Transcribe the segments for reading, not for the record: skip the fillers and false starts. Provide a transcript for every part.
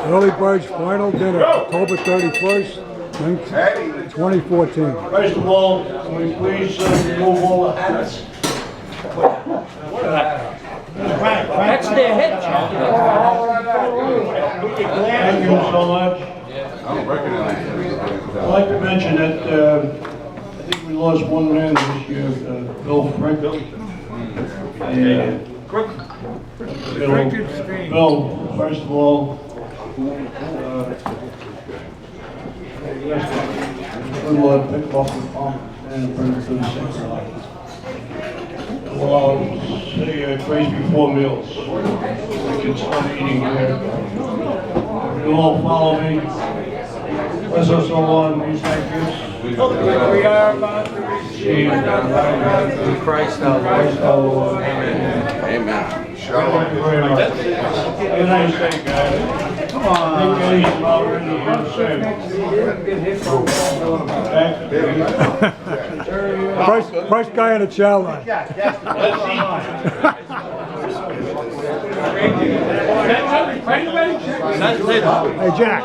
EarlyBird's final dinner, October 31st, 2014. First of all, can we please remove all the hats? That's their head, Thank you so much. I'd like to mention that I think we lost one man this year, Bill Frank. Bill, first of all, good Lord, pick up the pump and bring it to the sick side. Well, say grace before meals. I can stop eating here. You all follow me. Bless us all on these thank yous. We are about to receive Christ our Lord. Amen. Amen. Thank you very much. Have a nice day, guys. Come on. First guy on the chow line. Hey, Jack.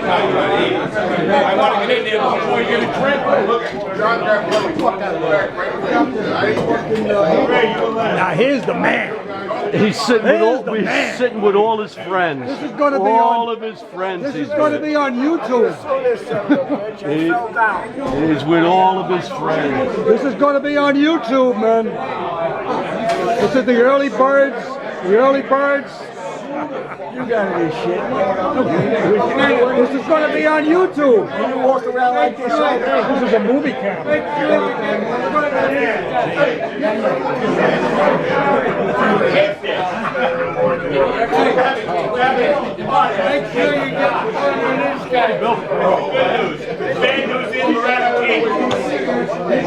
I want to get in there before you get a drink. Now here's the man. He's sitting with all his friends. This is going to be all of his friends. This is going to be on YouTube. He's with all of his friends. This is going to be on YouTube, man. This is the EarlyBirds. The EarlyBirds. You gotta be shitting. This is going to be on YouTube. You walk around like this all day. This is a movie camera. Make sure you get the phone on this guy. Good news. Bad news is we're out of cake.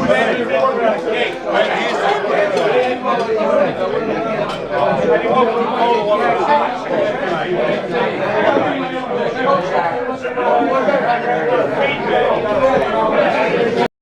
Bad news is we're out of cake.